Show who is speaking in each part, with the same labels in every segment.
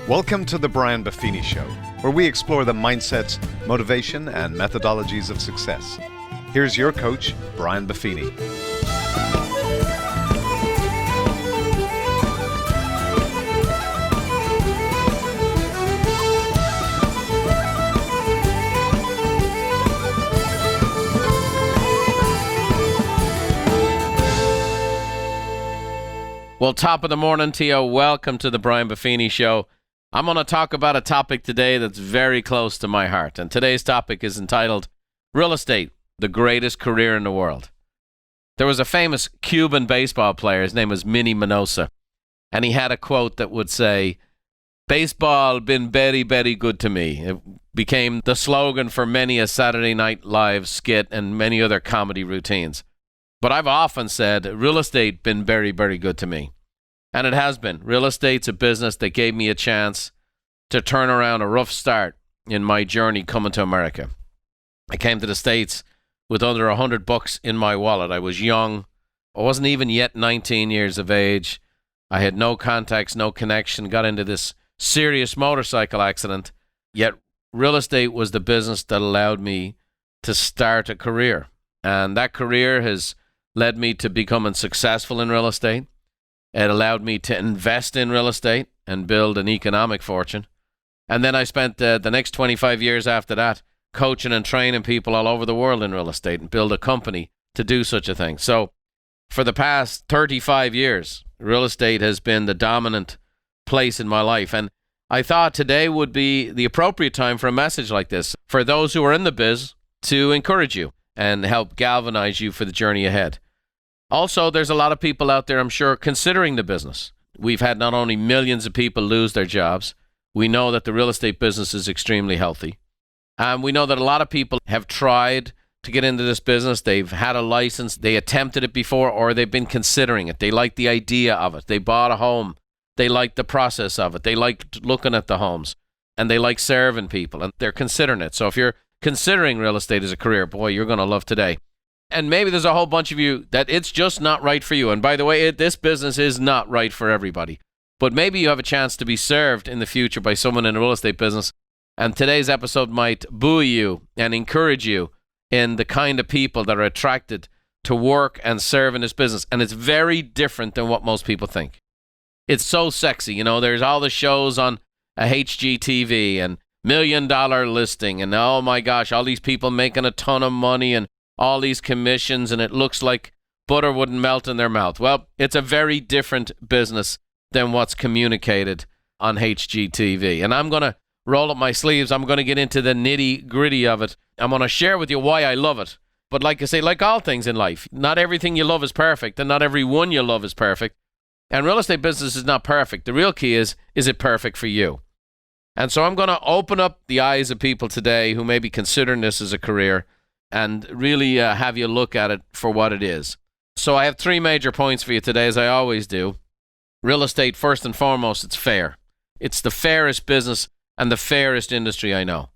Speaker 1: Welcome to the Brian Buffini Show, where we explore the mindsets, motivation, and methodologies of success. Here's your coach, Brian Buffini.
Speaker 2: Well, top of the morning to you. Welcome to the Brian Buffini Show. I'm going to talk about a topic today that's very close to my heart. And today's topic is entitled, Real Estate, the Greatest Career in the World. There was a famous Cuban baseball player. His name was Minnie Minoso. And he had a quote that would say, "Baseball been very, very good to me." It became the slogan for many a Saturday Night Live skit and many other comedy routines. But I've often said, real estate been very, very good to me. And it has been. Real estate's a business that gave me a chance to turn around a rough start in my journey coming to America. I came to the States with under $100 in my wallet. I was young. I wasn't even yet 19 years of age. I had no contacts, no connection, got into this serious motorcycle accident. Yet real estate was the business that allowed me to start a career. And that career has led me to becoming successful in real estate. It allowed me to invest in real estate and build an economic fortune. And then I spent the next 25 years after that coaching and training people all over the world in real estate and build a company to do such a thing. So for the past 35 years, real estate has been the dominant place in my life. And I thought today would be the appropriate time for a message like this, for those who are in the biz, to encourage you and help galvanize you for the journey ahead. Also, there's a lot of people out there, I'm sure, considering the business. We've had not only millions of people lose their jobs, we know that the real estate business is extremely healthy. And we know that a lot of people have tried to get into this business. They've had a license, they attempted it before, or they've been considering it. They like the idea of it. They bought a home. They like the process of it. They like looking at the homes. And they like serving people. And they're considering it. So if you're considering real estate as a career, boy, you're going to love today. And maybe there's a whole bunch of you that it's just not right for you. And by the way, this business is not right for everybody. But maybe you have a chance to be served in the future by someone in the real estate business. And today's episode might buoy you and encourage you in the kind of people that are attracted to work and serve in this business. And it's very different than what most people think. It's so sexy. You know, there's all the shows on HGTV and $1 Million Listing. And oh my gosh, all these people making a ton of money and all these commissions, and it looks like butter wouldn't melt in their mouth. Well, it's a very different business than what's communicated on HGTV. And I'm going to roll up my sleeves. I'm going to get into the nitty-gritty of it. I'm going to share with you why I love it. But like I say, like all things in life, not everything you love is perfect, and not everyone you love is perfect. And real estate business is not perfect. The real key is it perfect for you? And so I'm going to open up the eyes of people today who may be considering this as a career and really have you look at it for what it is. So I have three major points for you today, as I always do. Real estate, first and foremost, it's fair. It's the fairest business and the fairest industry I know.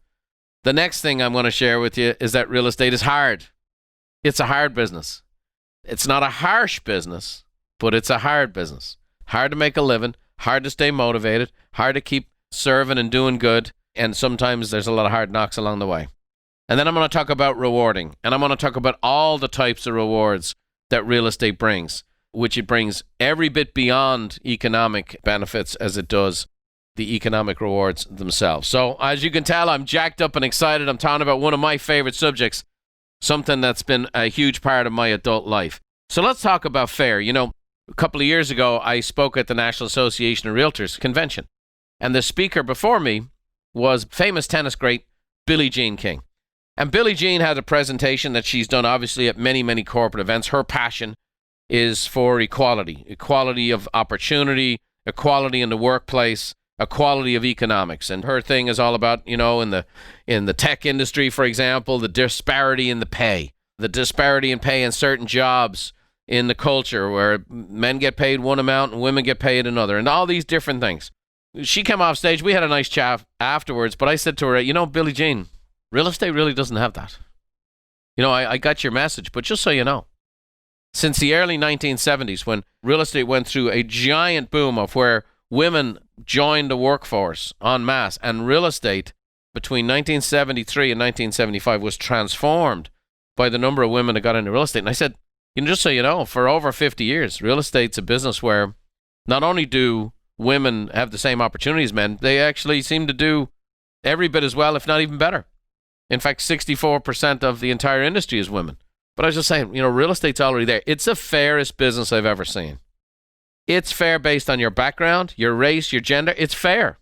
Speaker 2: The next thing I'm going to share with you is that real estate is hard. It's a hard business. It's not a harsh business, but it's a hard business. Hard to make a living, hard to stay motivated, hard to keep serving and doing good, and sometimes there's a lot of hard knocks along the way. And then I'm going to talk about rewarding, and I'm going to talk about all the types of rewards that real estate brings, which it brings every bit beyond economic benefits as it does the economic rewards themselves. So as you can tell, I'm jacked up and excited. I'm talking about one of my favorite subjects, something that's been a huge part of my adult life. So let's talk about fair. You know, a couple of years ago, I spoke at the National Association of Realtors convention, and the speaker before me was famous tennis great Billie Jean King. And Billie Jean had a presentation that she's done obviously at many, many corporate events. Her passion is for equality of opportunity, equality in the workplace, equality of economics. And her thing is all about, you know, in the tech industry, for example, the disparity in the pay in certain jobs in the culture where men get paid one amount and women get paid another, and all these different things. She came off stage. We had a nice chat afterwards, but I said to her, you know, Billie Jean, real estate really doesn't have that. You know, I got your message, but just so you know, since the early 1970s, when real estate went through a giant boom of where women joined the workforce en masse, and real estate between 1973 and 1975 was transformed by the number of women that got into real estate. And I said, just so you know, for over 50 years, real estate's a business where not only do women have the same opportunities as men, they actually seem to do every bit as well, if not even better. In fact, 64% of the entire industry is women. But I was just saying, real estate's already there. It's the fairest business I've ever seen. It's fair based on your background, your race, your gender. It's fair.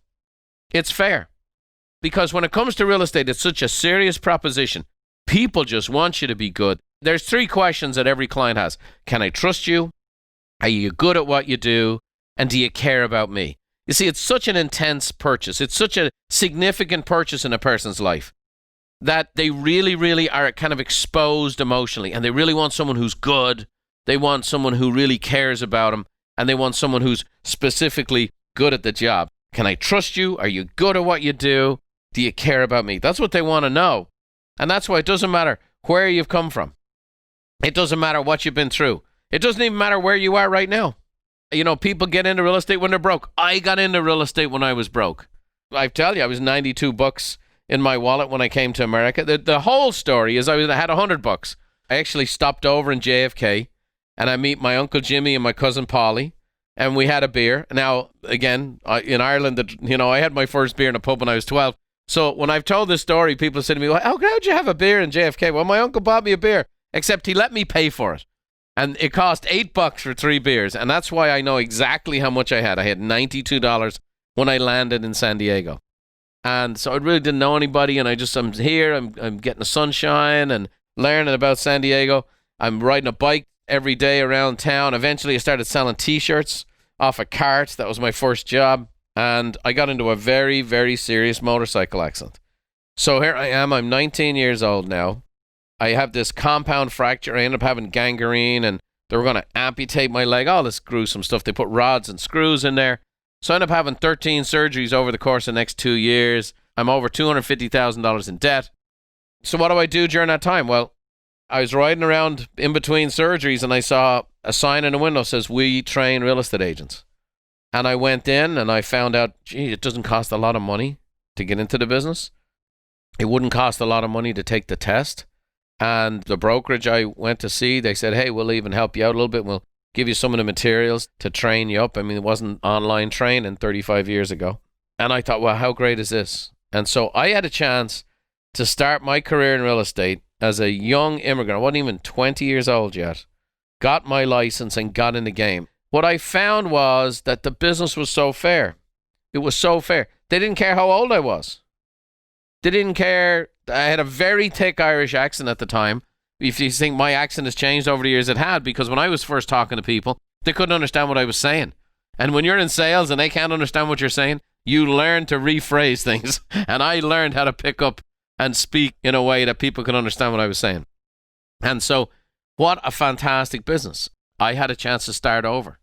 Speaker 2: It's fair. Because when it comes to real estate, it's such a serious proposition. People just want you to be good. There's 3 questions that every client has. Can I trust you? Are you good at what you do? And do you care about me? You see, it's such an intense purchase. It's such a significant purchase in a person's life that they really, really are kind of exposed emotionally. And they really want someone who's good. They want someone who really cares about them. And they want someone who's specifically good at the job. Can I trust you? Are you good at what you do? Do you care about me? That's what they want to know. And that's why it doesn't matter where you've come from. It doesn't matter what you've been through. It doesn't even matter where you are right now. People get into real estate when they're broke. I got into real estate when I was broke. I tell you, I was $92 in my wallet when I came to America. The whole story is I had $100. I actually stopped over in JFK, and I meet my Uncle Jimmy and my cousin Polly, and we had a beer. Now, again, in Ireland, I had my first beer in a pub when I was 12. So when I've told this story, people say to me, well, how'd you have a beer in JFK? Well, my uncle bought me a beer, except he let me pay for it. And it cost $8 for 3 beers. And that's why I know exactly how much I had. I had $92 when I landed in San Diego. And so I really didn't know anybody. And I'm here, I'm getting the sunshine and learning about San Diego. I'm riding a bike every day around town. Eventually I started selling t-shirts off a cart. That was my first job. And I got into a very, very serious motorcycle accident. So here I am. I'm 19 years old now. I have this compound fracture. I ended up having gangrene, and they were going to amputate my leg. All this gruesome stuff. They put rods and screws in there. So I ended up having 13 surgeries over the course of the next 2 years. I'm over $250,000 in debt. So what do I do during that time? Well, I was riding around in between surgeries, and I saw a sign in the window that says, "We train real estate agents." And I went in, and I found out, it doesn't cost a lot of money to get into the business. It wouldn't cost a lot of money to take the test. And the brokerage I went to see, they said, hey, we'll even help you out a little bit. We'll give you some of the materials to train you up. I mean, it wasn't online training 35 years ago. And I thought, well, how great is this? And so I had a chance to start my career in real estate as a young immigrant. I wasn't even 20 years old yet. Got my license and got in the game. What I found was that the business was so fair. It was so fair. They didn't care how old I was. They didn't care. I had a very thick Irish accent at the time. If you think my accent has changed over the years, it had, because when I was first talking to people, they couldn't understand what I was saying. And when you're in sales and they can't understand what you're saying, you learn to rephrase things. And I learned how to pick up and speak in a way that people could understand what I was saying. And so, what a fantastic business. I had a chance to start over.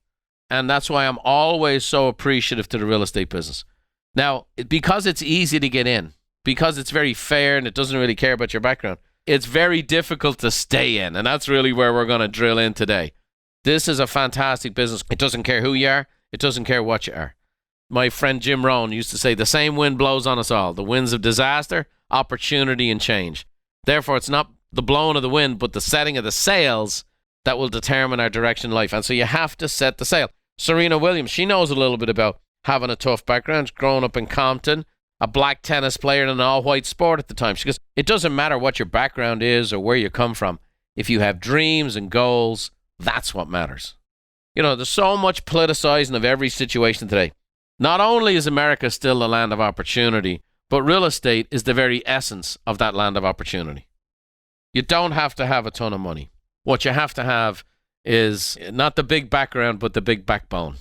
Speaker 2: And that's why I'm always so appreciative to the real estate business. Now, because it's easy to get in, because it's very fair and it doesn't really care about your background, it's very difficult to stay in. And that's really where we're going to drill in today. This is a fantastic business. It doesn't care who you are. It doesn't care what you are. My friend Jim Rohn used to say, the same wind blows on us all. The winds of disaster, opportunity, and change. Therefore, it's not the blowing of the wind, but the setting of the sails that will determine our direction in life. And so you have to set the sail. Serena Williams, she knows a little bit about having a tough background, growing up in Compton, a black tennis player in an all-white sport at the time. She goes, it doesn't matter what your background is or where you come from. If you have dreams and goals, that's what matters. There's so much politicizing of every situation today. Not only is America still the land of opportunity, but real estate is the very essence of that land of opportunity. You don't have to have a ton of money. What you have to have is not the big background, but the big backbone.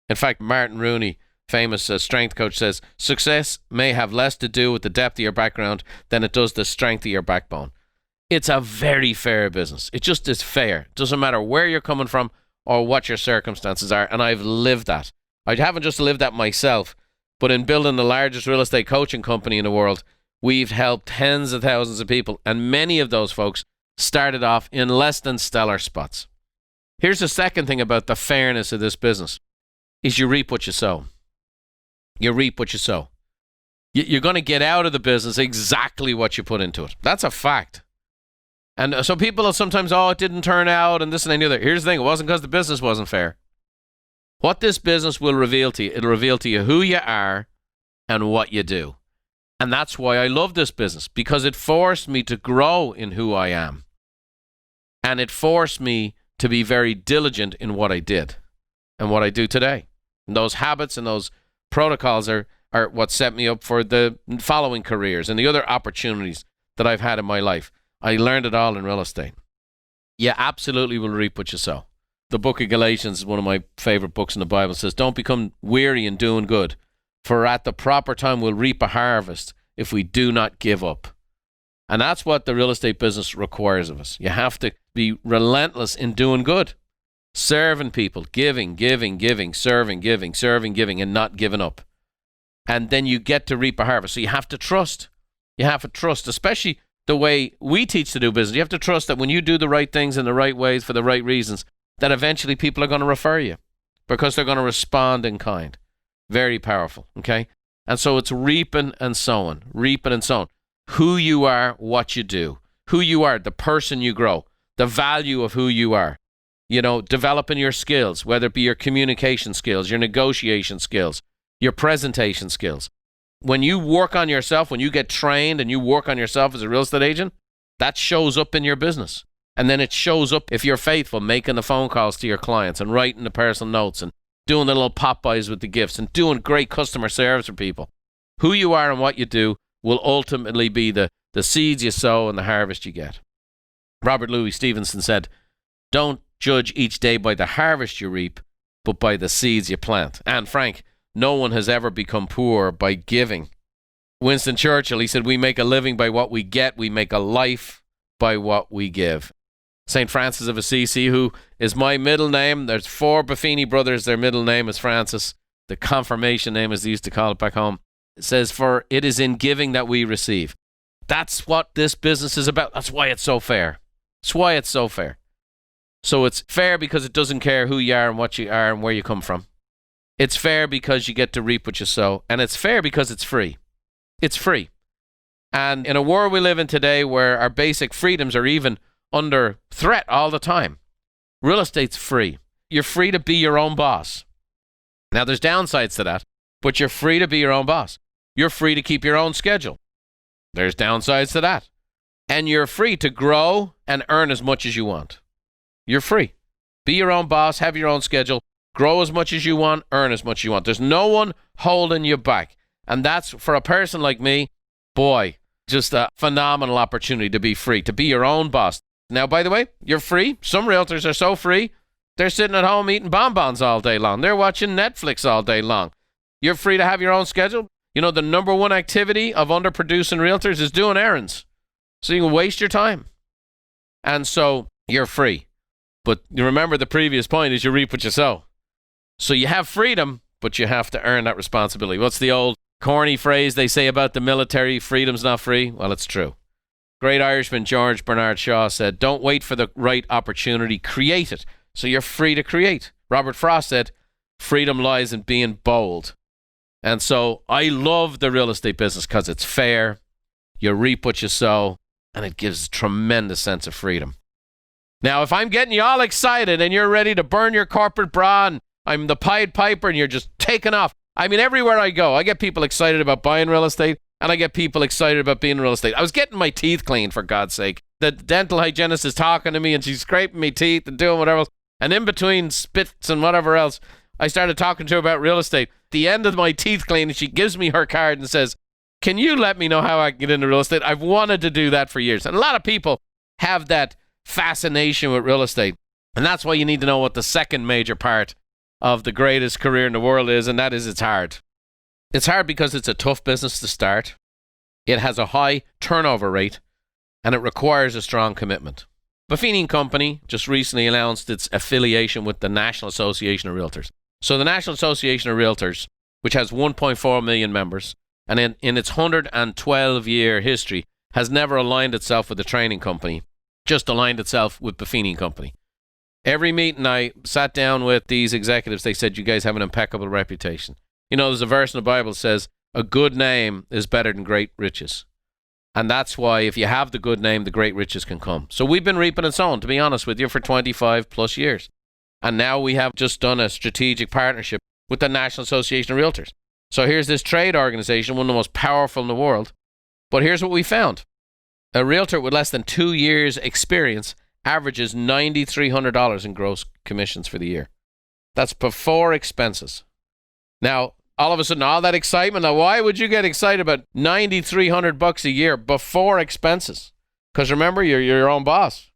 Speaker 2: In fact, Martin Rooney, famous strength coach, says, success may have less to do with the depth of your background than it does the strength of your backbone. It's a very fair business. It just is fair. It doesn't matter where you're coming from or what your circumstances are. And I've lived that. I haven't just lived that myself, but in building the largest real estate coaching company in the world, we've helped tens of thousands of people. And many of those folks started off in less than stellar spots. Here's the second thing about the fairness of this business, is you reap what you sow. You reap what you sow. You're going to get out of the business exactly what you put into it. That's a fact. And so people will sometimes, it didn't turn out and this and the other. Here's the thing. It wasn't because the business wasn't fair. What this business will reveal to you, it'll reveal to you who you are and what you do. And that's why I love this business, because it forced me to grow in who I am. And it forced me to be very diligent in what I did and what I do today. And those habits and those protocols are what set me up for the following careers and the other opportunities that I've had in my life. I learned it all in real estate. You absolutely will reap what you sow. The book of Galatians is one of my favorite books in the Bible. It says, don't become weary in doing good, for at the proper time we'll reap a harvest if we do not give up. And that's what the real estate business requires of us. You have to be relentless in doing good, serving people, giving, serving, and not giving up. And then you get to reap a harvest. So you have to trust. You have to trust, especially the way we teach to do business. You have to trust that when you do the right things in the right ways for the right reasons, that eventually people are going to refer you because they're going to respond in kind. Very powerful, okay? And so it's reaping and sowing. Who you are, what you do. Who you are, the person you grow. The value of who you are. You know, developing your skills, whether it be your communication skills, your negotiation skills, your presentation skills. When you work on yourself, when you get trained and you work on yourself as a real estate agent, that shows up in your business. And then it shows up, if you're faithful, making the phone calls to your clients and writing the personal notes and doing the little pop-bys with the gifts and doing great customer service for people. Who you are and what you do will ultimately be the seeds you sow and the harvest you get. Robert Louis Stevenson said, don't judge each day by the harvest you reap, but by the seeds you plant. And Frank, no one has ever become poor by giving. Winston Churchill, he said, we make a living by what we get. We make a life by what we give. St. Francis of Assisi, who is my middle name. There's 4 Buffini brothers. Their middle name is Francis. The confirmation name, as they used to call it back home. It says, for it is in giving that we receive. That's what this business is about. That's why it's so fair. That's why it's so fair. So it's fair because it doesn't care who you are and what you are and where you come from. It's fair because you get to reap what you sow. And it's fair because it's free. It's free. And in a world we live in today where our basic freedoms are even under threat all the time, real estate's free. You're free to be your own boss. Now, there's downsides to that, but you're free to be your own boss. You're free to keep your own schedule. There's downsides to that. And you're free to grow and earn as much as you want. You're free. Be your own boss, have your own schedule, grow as much as you want, earn as much as you want. There's no one holding you back. And that's, for a person like me, boy, just a phenomenal opportunity to be free, to be your own boss. Now, by the way, you're free. Some realtors are so free, they're sitting at home eating bonbons all day long. They're watching Netflix all day long. You're free to have your own schedule. You know, the number one activity of underproducing realtors is doing errands. So you can waste your time. And so you're free. But you remember the previous point is you reap what you sow. So you have freedom, but you have to earn that responsibility. What's the old corny phrase they say about the military? Freedom's not free. Well, it's true. Great Irishman George Bernard Shaw said, don't wait for the right opportunity, create it. So you're free to create. Robert Frost said, freedom lies in being bold. And so I love the real estate business because it's fair, you reap what you sow, and it gives a tremendous sense of freedom. Now, if I'm getting you all excited and you're ready to burn your corporate bra and I'm the Pied Piper and you're just taking off, I mean, everywhere I go, I get people excited about buying real estate and I get people excited about being in real estate. I was getting my teeth cleaned, for God's sake. The dental hygienist is talking to me and she's scraping my teeth and doing whatever else. And in between spits and whatever else, I started talking to her about real estate. At the end of my teeth cleaning, she gives me her card and says, can you let me know how I can get into real estate? I've wanted to do that for years. And a lot of people have that fascination with real estate. And that's why you need to know what the second major part of the greatest career in the world is, and that is it's hard. It's hard because it's a tough business to start. It has a high turnover rate, and it requires a strong commitment. Buffini & Company just recently announced its affiliation with the National Association of Realtors. So the National Association of Realtors, which has 1.4 million members, and in its 112-year history, has never aligned itself with a training company, just aligned itself with Buffini & Company. Every meeting I sat down with these executives, they said, you guys have an impeccable reputation. You know, there's a verse in the Bible that says, a good name is better than great riches. And that's why if you have the good name, the great riches can come. So we've been reaping and sowing, to be honest with you, for 25 plus years. And now we have just done a strategic partnership with the National Association of Realtors. So here's this trade organization, one of the most powerful in the world. But here's what we found. A realtor with less than 2 years experience averages $9,300 in gross commissions for the year. That's before expenses. Now, all of a sudden, all that excitement. Now, why would you get excited about $9,300 a year before expenses? Because remember, you're your own boss.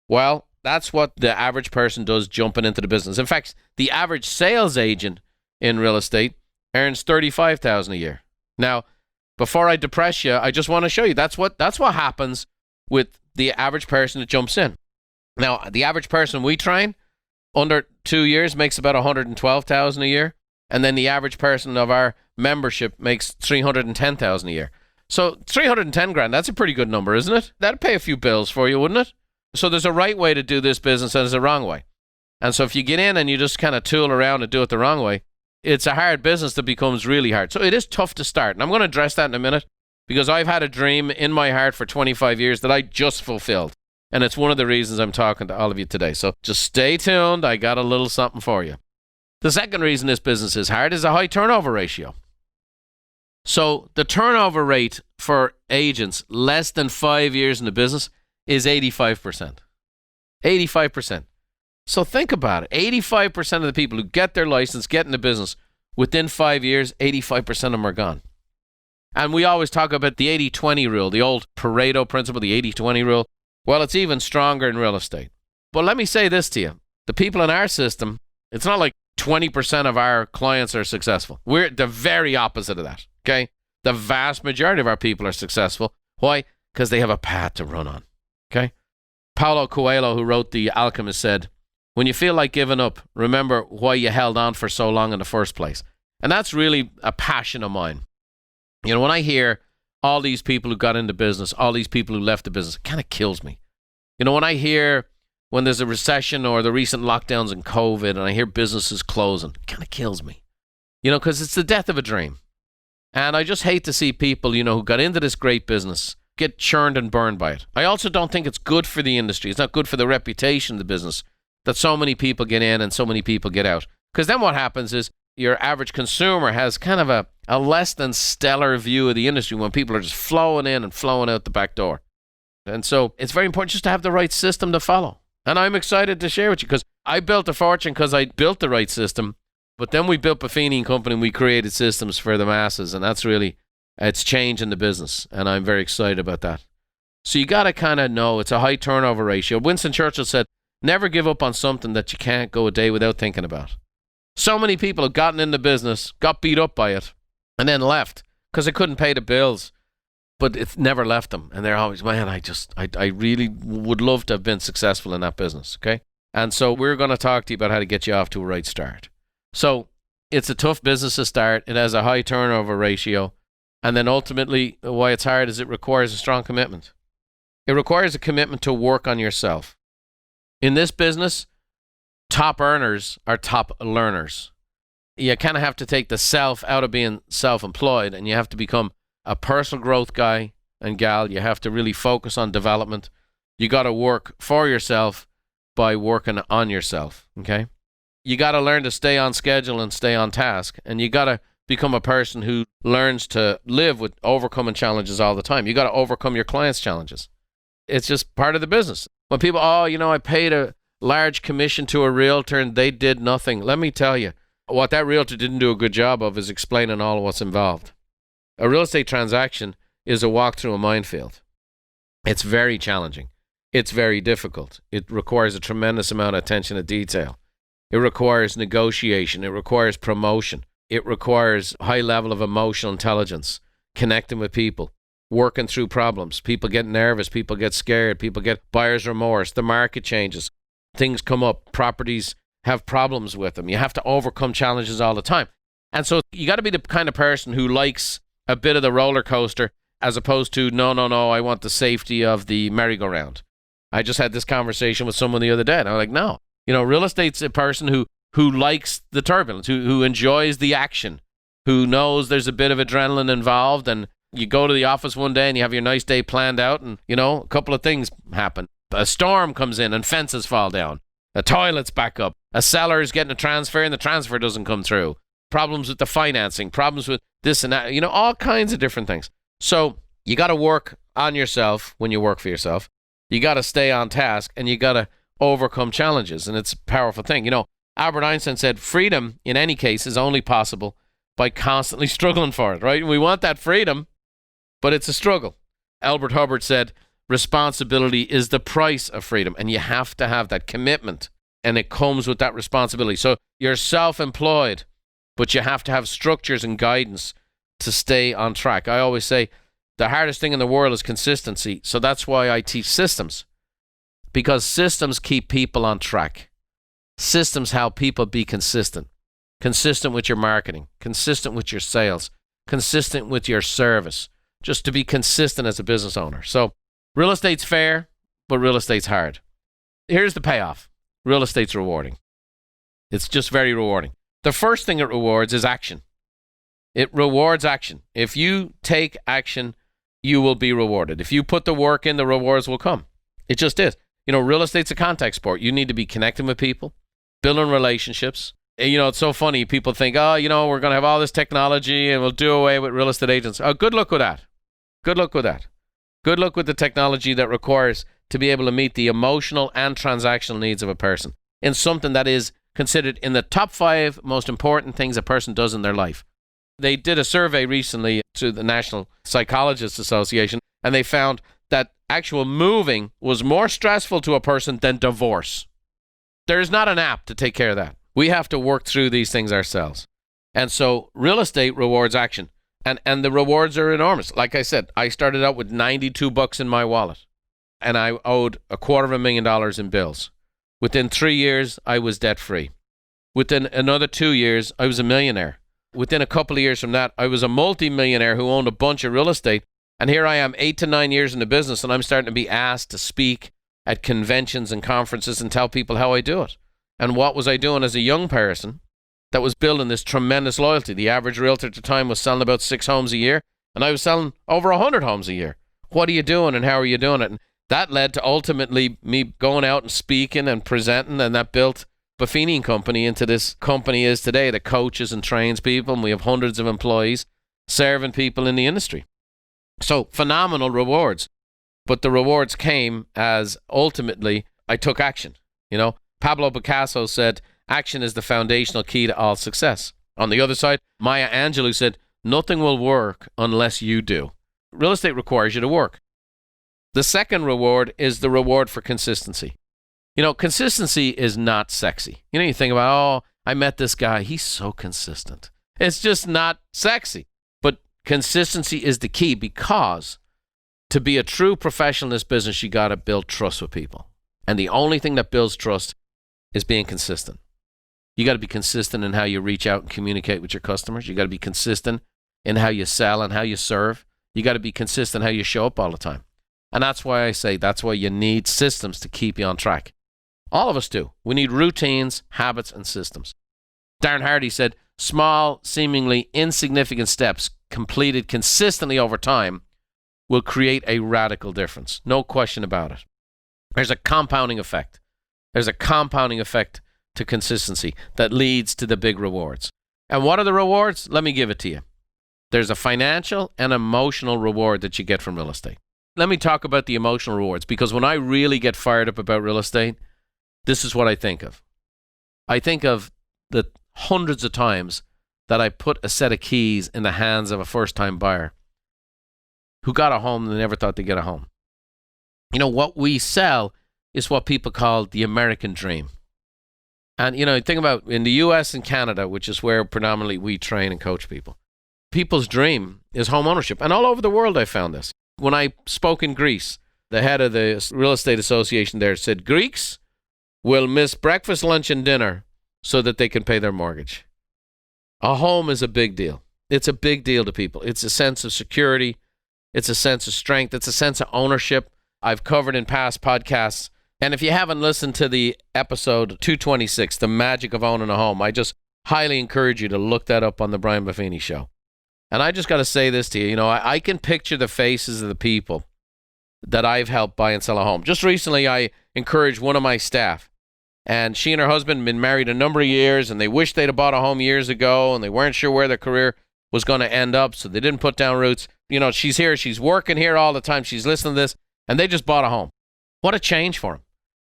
Speaker 2: Well, that's what the average person does jumping into the business. In fact, the average sales agent in real estate earns $35,000 a year. Now, before I depress you, I just want to show you that's what happens with the average person that jumps in. Now, the average person we train under 2 years makes about $112,000 a year, and then the average person of our membership makes $310,000 a year. So 310 grand, that's a pretty good number, isn't it? That'd pay a few bills for you, wouldn't it? So there's a right way to do this business and there's a wrong way. And so if you get in and you just kind of tool around and do it the wrong way, it's a hard business that becomes really hard. So it is tough to start. And I'm going to address that in a minute because I've had a dream in my heart for 25 years that I just fulfilled. And it's one of the reasons I'm talking to all of you today. So just stay tuned. I got a little something for you. The second reason this business is hard is a high turnover ratio. So the turnover rate for agents less than 5 years in the business is 85%. 85%. So think about it. 85% of the people who get their license, get in the business, within 5 years, 85% of them are gone. And we always talk about the 80-20 rule, the old Pareto Principle, the 80-20 rule. Well, it's even stronger in real estate. But let me say this to you. The people in our system, it's not like 20% of our clients are successful. We're the very opposite of that, okay? The vast majority of our people are successful. Why? Because they have a path to run on, okay? Paulo Coelho, who wrote The Alchemist, said, when you feel like giving up, remember why you held on for so long in the first place. And that's really a passion of mine. You know, when I hear all these people who got into business, all these people who left the business, it kind of kills me. You know, when I hear when there's a recession or the recent lockdowns and COVID and I hear businesses closing, it kind of kills me. You know, because it's the death of a dream. And I just hate to see people, you know, who got into this great business get churned and burned by it. I also don't think it's good for the industry. It's not good for the reputation of the business that so many people get in and so many people get out. Because then what happens is your average consumer has kind of a less than stellar view of the industry when people are just flowing in and flowing out the back door. And so it's very important just to have the right system to follow. And I'm excited to share with you because I built a fortune because I built the right system. But then we built Buffini & Company and we created systems for the masses. And that's really, it's changing the business. And I'm very excited about that. So you got to kind of know it's a high turnover ratio. Winston Churchill said, never give up on something that you can't go a day without thinking about. So many people have gotten in the business, got beat up by it, and then left because they couldn't pay the bills. But it's never left them. And they're always, man, I really would love to have been successful in that business, okay? And so we're going to talk to you about how to get you off to a right start. So it's a tough business to start. It has a high turnover ratio. And then ultimately, why it's hard is it requires a strong commitment. It requires a commitment to work on yourself. In this business, top earners are top learners. You kind of have to take the self out of being self-employed and you have to become a personal growth guy and gal. You have to really focus on development. You got to work for yourself by working on yourself, okay? You got to learn to stay on schedule and stay on task. And you got to become a person who learns to live with overcoming challenges all the time. You got to overcome your clients' challenges. It's just part of the business. When people, I paid a large commission to a realtor and they did nothing. Let me tell you, what that realtor didn't do a good job of is explaining all of what's involved. A real estate transaction is a walk through a minefield. It's very challenging. It's very difficult. It requires a tremendous amount of attention to detail. It requires negotiation. It requires promotion. It requires a high level of emotional intelligence, connecting with people, working through problems. People get nervous. People get scared. People get buyer's remorse. The market changes. Things come up. Properties have problems with them. You have to overcome challenges all the time. And so you got to be the kind of person who likes a bit of the roller coaster as opposed to, no, I want the safety of the merry-go-round. I just had this conversation with someone the other day, and I'm like, no. Real estate's a person who likes the turbulence, who enjoys the action, who knows there's a bit of adrenaline involved, and you go to the office one day and you have your nice day planned out, and, a couple of things happen. A storm comes in and fences fall down. A toilet's back up. A seller is getting a transfer and the transfer doesn't come through. Problems with the financing, problems with this and that, all kinds of different things. So you got to work on yourself when you work for yourself. You got to stay on task, and you got to overcome challenges, and it's a powerful thing. Albert Einstein said freedom in any case is only possible by constantly struggling for it, right? We want that freedom, but it's a struggle. Albert Hubbard said responsibility is the price of freedom, and you have to have that commitment, and it comes with that responsibility. So you're self-employed, but you have to have structures and guidance to stay on track. I always say the hardest thing in the world is consistency. So that's why I teach systems, because systems keep people on track. Systems help people be consistent with your marketing, consistent with your sales, consistent with your service, just to be consistent as a business owner. So real estate's fair, but real estate's hard. Here's the payoff. Real estate's rewarding. It's just very rewarding. The first thing it rewards is action. It rewards action. If you take action, you will be rewarded. If you put the work in, the rewards will come. It just is. Real estate's a contact sport. You need to be connecting with people, building relationships. And, it's so funny. People think, we're going to have all this technology and we'll do away with real estate agents. Oh, good luck with that. Good luck with that. Good luck with the technology that requires to be able to meet the emotional and transactional needs of a person in something that is considered in the top 5 most important things a person does in their life. They did a survey recently to the National Psychologists Association, and they found that actual moving was more stressful to a person than divorce. There's not an app to take care of that. We have to work through these things ourselves. And so real estate rewards action, and the rewards are enormous. Like I said, I started out with $92 in my wallet, and I owed $250,000 in bills. Within 3 years, I was debt-free. Within another 2 years, I was a millionaire. Within a couple of years from that, I was a multi-millionaire who owned a bunch of real estate. And here I am 8 to 9 years in the business, and I'm starting to be asked to speak at conventions and conferences and tell people how I do it. And what was I doing as a young person that was building this tremendous loyalty? The average realtor at the time was selling about 6 homes a year, and I was selling over 100 homes a year. What are you doing, and how are you doing it? And that led to ultimately me going out and speaking and presenting, and that built Buffini and Company into this company is today that coaches and trains people, and we have hundreds of employees serving people in the industry. So phenomenal rewards, but the rewards came as ultimately I took action. Pablo Picasso said, action is the foundational key to all success. On the other side, Maya Angelou said, nothing will work unless you do. Real estate requires you to work. The second reward is the reward for consistency. Consistency is not sexy. You think about, I met this guy. He's so consistent. It's just not sexy. But consistency is the key, because to be a true professional in this business, you got to build trust with people. And the only thing that builds trust is being consistent. You got to be consistent in how you reach out and communicate with your customers. You got to be consistent in how you sell and how you serve. You got to be consistent how you show up all the time. And that's why I say that's why you need systems to keep you on track. All of us do. We need routines, habits, and systems. Darren Hardy said, small, seemingly insignificant steps completed consistently over time will create a radical difference. No question about it. There's a compounding effect. There's a compounding effect to consistency that leads to the big rewards. And what are the rewards? Let me give it to you. There's a financial and emotional reward that you get from real estate. Let me talk about the emotional rewards, because when I really get fired up about real estate, this is what I think of. I think of the hundreds of times that I put a set of keys in the hands of a first-time buyer who got a home and they never thought they'd get a home. What we sell is what people call the American dream. And, think about in the US and Canada, which is where predominantly we train and coach people, people's dream is home ownership. And all over the world I found this. When I spoke in Greece, the head of the real estate association there said, Greeks will miss breakfast, lunch, and dinner so that they can pay their mortgage. A home is a big deal. It's a big deal to people. It's a sense of security. It's a sense of strength. It's a sense of ownership. I've covered in past podcasts. And if you haven't listened to the episode 226, The Magic of Owning a Home, I just highly encourage you to look that up on the Brian Buffini Show. And I just got to say this to you. You know, I can picture the faces of the people that I've helped buy and sell a home. Just recently, I encouraged one of my staff, and she and her husband had been married a number of years, and they wished they'd have bought a home years ago, and they weren't sure where their career was going to end up, so they didn't put down roots. You know, she's here, she's working here all the time, she's listening to this, and they just bought a home. What a change for them.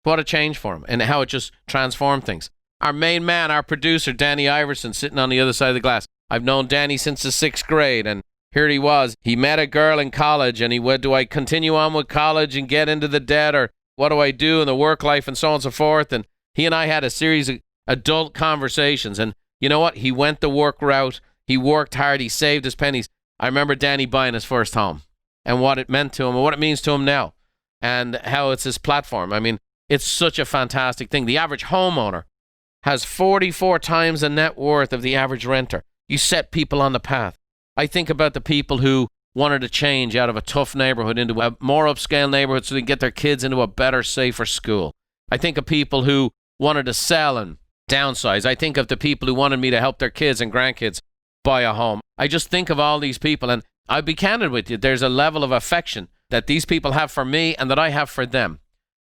Speaker 2: What a change for them, and how it just transformed things. Our main man, our producer, Danny Iverson, sitting on the other side of the glass. I've known Danny since the 6th grade, and here he was. He met a girl in college, and he went, do I continue on with college and get into the debt, or what do I do in the work life, and so on and so forth. And he and I had a series of adult conversations, and you know what? He went the work route. He worked hard. He saved his pennies. I remember Danny buying his first home and what it meant to him and what it means to him now and how it's his platform. I mean, it's such a fantastic thing. The average homeowner has 44 times the net worth of the average renter. You set people on the path. I think about the people who wanted to change out of a tough neighborhood into a more upscale neighborhood so they can get their kids into a better, safer school. I think of people who wanted to sell and downsize. I think of the people who wanted me to help their kids and grandkids buy a home. I just think of all these people, and I'll be candid with you. There's a level of affection that these people have for me and that I have for them,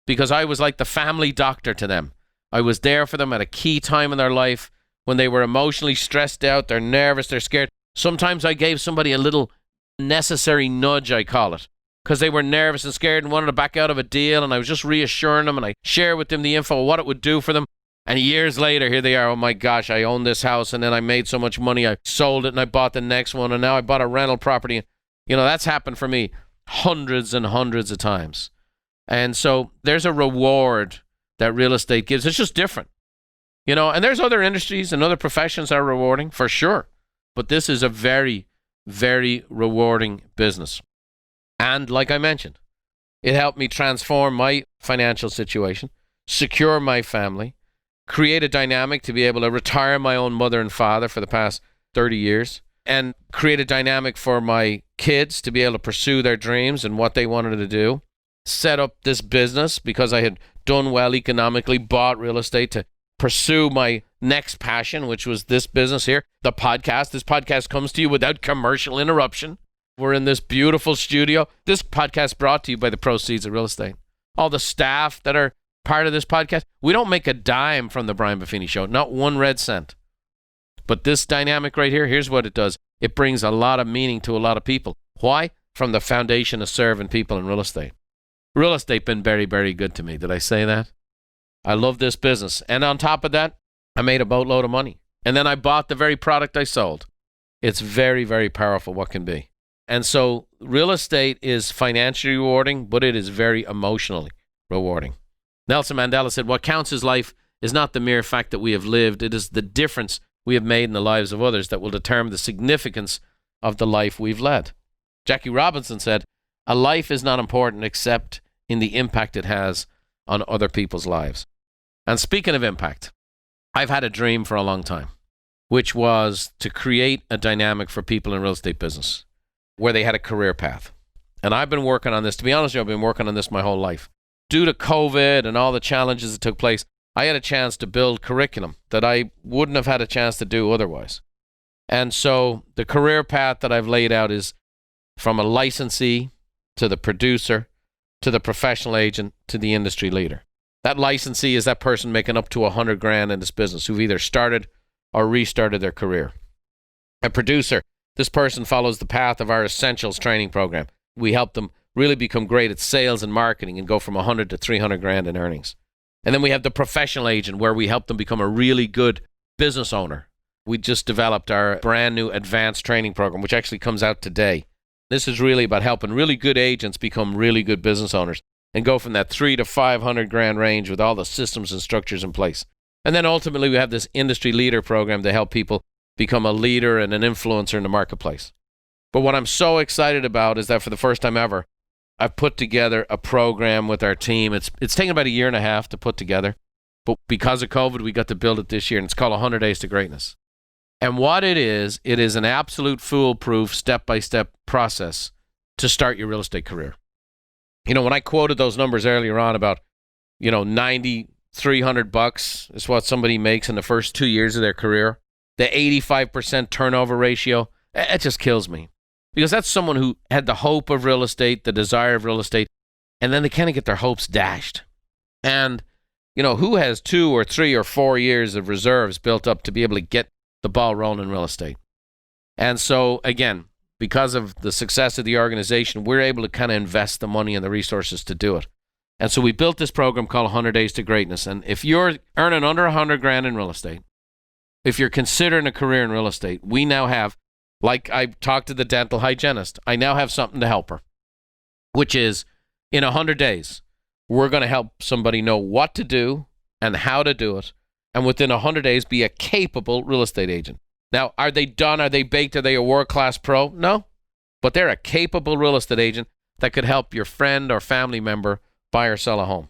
Speaker 2: because I was like the family doctor to them. I was there for them at a key time in their life when they were emotionally stressed out, they're nervous, they're scared. Sometimes I gave somebody a little necessary nudge, I call it, because they were nervous and scared and wanted to back out of a deal, and I was just reassuring them, and I shared with them the info, what it would do for them. And years later, here they are, oh my gosh, I own this house, and then I made so much money, I sold it, and I bought the next one, and now I bought a rental property. You know, that's happened for me hundreds and hundreds of times. And so there's a reward that real estate gives. It's just different. You know, and there's other industries and other professions that are rewarding, for sure. But this is a very, very rewarding business. And like I mentioned, it helped me transform my financial situation, secure my family, create a dynamic to be able to retire my own mother and father for the past 30 years, and create a dynamic for my kids to be able to pursue their dreams and what they wanted to do. Set up this business because I had done well economically, bought real estate to pursue my next passion, which was this business here, the podcast. This podcast comes to you without commercial interruption. We're in this beautiful studio. This podcast brought to you by the proceeds of real estate. All the staff that are part of this podcast, we don't make a dime from the Brian Buffini Show, not one red cent. But this dynamic right here, here's what it does. It brings a lot of meaning to a lot of people. Why? From the foundation of serving people in real estate. Real estate been very, very good to me. Did I say that? I love this business. And on top of that, I made a boatload of money. And then I bought the very product I sold. It's very, very powerful what can be. And so real estate is financially rewarding, but it is very emotionally rewarding. Nelson Mandela said, what counts in life is not the mere fact that we have lived. It is the difference we have made in the lives of others that will determine the significance of the life we've led. Jackie Robinson said, a life is not important except in the impact it has on other people's lives. And speaking of impact, I've had a dream for a long time, which was to create a dynamic for people in real estate business where they had a career path. And I've been working on this. To be honest with you, I've been working on this my whole life. Due to COVID and all the challenges that took place, I had a chance to build curriculum that I wouldn't have had a chance to do otherwise. And so the career path that I've laid out is from a licensee to the producer to the professional agent to the industry leader. That licensee is that person making up to $100,000 in this business who've either started or restarted their career. A producer, this person follows the path of our Essentials training program. We help them really become great at sales and marketing and go from $100,000 to $300,000 in earnings. And then we have the professional agent where we help them become a really good business owner. We just developed our brand new advanced training program, which actually comes out today. This is really about helping really good agents become really good business owners and go from that $300,000 to $500,000 range with all the systems and structures in place. And then ultimately we have this industry leader program to help people become a leader and an influencer in the marketplace. But what I'm so excited about is that for the first time ever, I've put together a program with our team. It's taken about 1.5 years to put together, but because of COVID, we got to build it this year, and it's called 100 Days to Greatness. And what it is an absolute foolproof step-by-step process to start your real estate career. You know, when I quoted those numbers earlier on about, 90 $300 is what somebody makes in the first 2 years of their career. The 85% turnover ratio, it just kills me. Because that's someone who had the hope of real estate, the desire of real estate, and then they kind of get their hopes dashed. And, who has 2 or 3 or 4 years of reserves built up to be able to get the ball rolling in real estate? And so, again, because of the success of the organization, we're able to kind of invest the money and the resources to do it. And so we built this program called 100 Days to Greatness. And if you're earning under $100,000 in real estate, if you're considering a career in real estate, we now have, like I talked to the dental hygienist, I now have something to help her, which is in 100 days, we're going to help somebody know what to do and how to do it. And within 100 days, be a capable real estate agent. Now, are they done? Are they baked? Are they a world-class pro? No, but they're a capable real estate agent that could help your friend or family member buy or sell a home.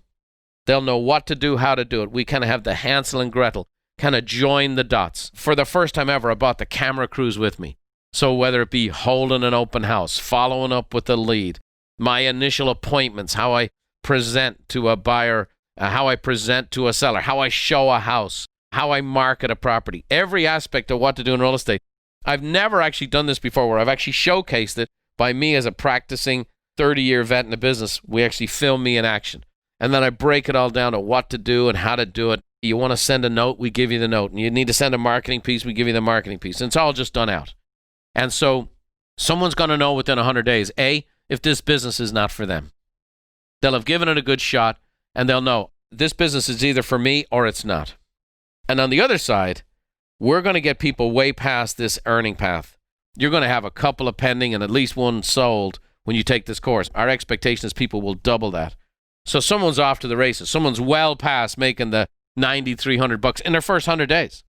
Speaker 2: They'll know what to do, how to do it. We kind of have the Hansel and Gretel kind of join the dots. For the first time ever, I brought the camera crews with me. So whether it be holding an open house, following up with a lead, my initial appointments, how I present to a buyer, how I present to a seller, how I show a house, how I market a property, every aspect of what to do in real estate. I've never actually done this before where I've actually showcased it by me as a practicing 30-year vet in the business. We actually film me in action. And then I break it all down to what to do and how to do it. You want to send a note, we give you the note. And you need to send a marketing piece, we give you the marketing piece. And it's all just done out. And so someone's going to know within 100 days, A, if this business is not for them. They'll have given it a good shot, and they'll know this business is either for me or it's not. And on the other side, we're going to get people way past this earning path. You're going to have a couple of pending and at least one sold when you take this course. Our expectation is people will double that. So someone's off to the races. Someone's well past making the $9,300 in their first 100 days.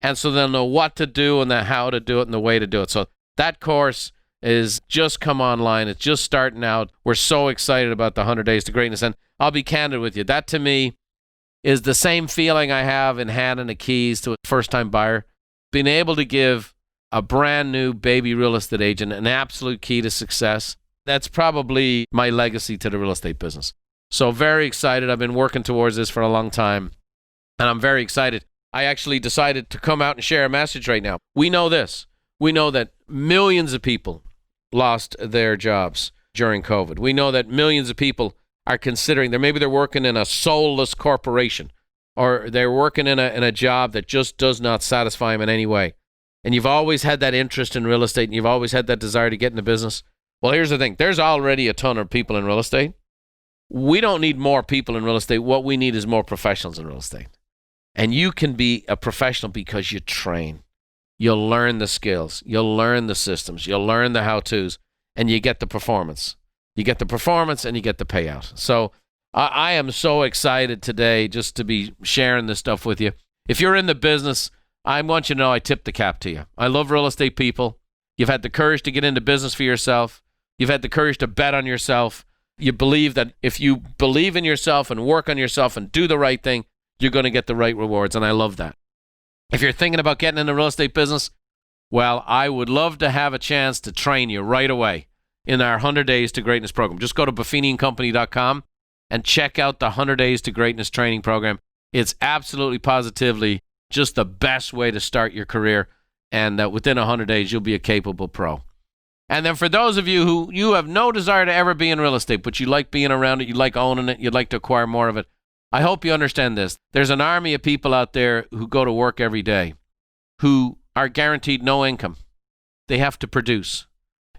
Speaker 2: And so they'll know what to do and the how to do it and the way to do it. So that course is just come online. It's just starting out. We're so excited about the 100 Days to Greatness. And I'll be candid with you. That to me is the same feeling I have in handing the keys to a first-time buyer. Being able to give a brand new baby real estate agent an absolute key to success. That's probably my legacy to the real estate business. So very excited. I've been working towards this for a long time. And I'm very excited. I actually decided to come out and share a message right now. We know this. We know that millions of people lost their jobs during COVID. We know that millions of people are considering maybe they're working in a soulless corporation or they're working in a job that just does not satisfy them in any way. And you've always had that interest in real estate and you've always had that desire to get into business. Well, here's the thing. There's already a ton of people in real estate. We don't need more people in real estate. What we need is more professionals in real estate. And you can be a professional because you train. You'll learn the skills. You'll learn the systems. You'll learn the how-tos. And you get the performance. You get the performance and you get the payout. So I am so excited today just to be sharing this stuff with you. If you're in the business, I want you to know I tip the cap to you. I love real estate people. You've had the courage to get into business for yourself. You've had the courage to bet on yourself. You believe that if you believe in yourself and work on yourself and do the right thing, you're going to get the right rewards, and I love that. If you're thinking about getting into the real estate business, well, I would love to have a chance to train you right away in our 100 Days to Greatness program. Just go to buffiniandcompany.com and check out the 100 Days to Greatness training program. It's absolutely positively just the best way to start your career, and within 100 days, you'll be a capable pro. And then for those of you who you have no desire to ever be in real estate, but you like being around it, you like owning it, you'd like to acquire more of it, I hope you understand this. There's an army of people out there who go to work every day who are guaranteed no income. They have to produce.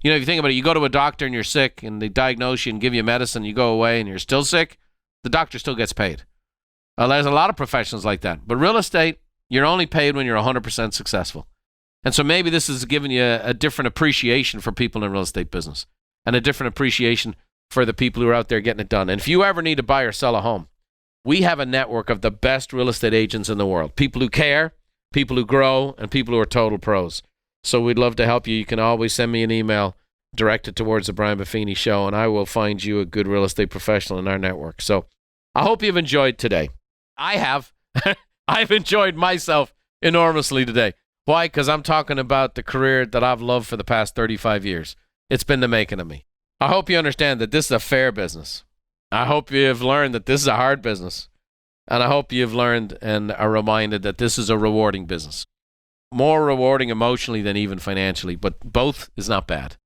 Speaker 2: If you think about it, you go to a doctor and you're sick and they diagnose you and give you medicine, you go away and you're still sick, the doctor still gets paid. There's a lot of professions like that. But real estate, you're only paid when you're 100% successful. And so maybe this is giving you a different appreciation for people in real estate business and a different appreciation for the people who are out there getting it done. And if you ever need to buy or sell a home, we have a network of the best real estate agents in the world. People who care, people who grow, and people who are total pros. So we'd love to help you. You can always send me an email directed towards the Brian Buffini Show, and I will find you a good real estate professional in our network. So I hope you've enjoyed today. I have. I've enjoyed myself enormously today. Why? Because I'm talking about the career that I've loved for the past 35 years. It's been the making of me. I hope you understand that this is a fair business. I hope you have learned that this is a hard business. And I hope you've learned and are reminded that this is a rewarding business. More rewarding emotionally than even financially, but both is not bad.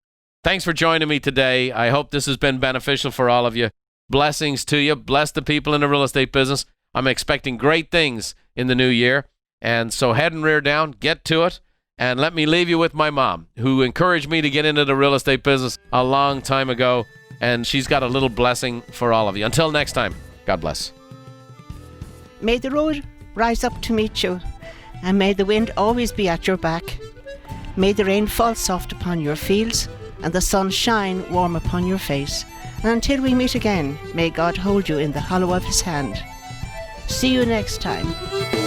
Speaker 2: Thanks for joining me today. I hope this has been beneficial for all of you. Blessings to you. Bless the people in the real estate business. I'm expecting great things in the new year. And so head and rear down, get to it. And let me leave you with my mom, who encouraged me to get into the real estate business a long time ago. And she's got a little blessing for all of you. Until next time, God bless.
Speaker 3: May the road rise up to meet you, and may the wind always be at your back. May the rain fall soft upon your fields, and the sun shine warm upon your face. And until we meet again, may God hold you in the hollow of his hand. See you next time.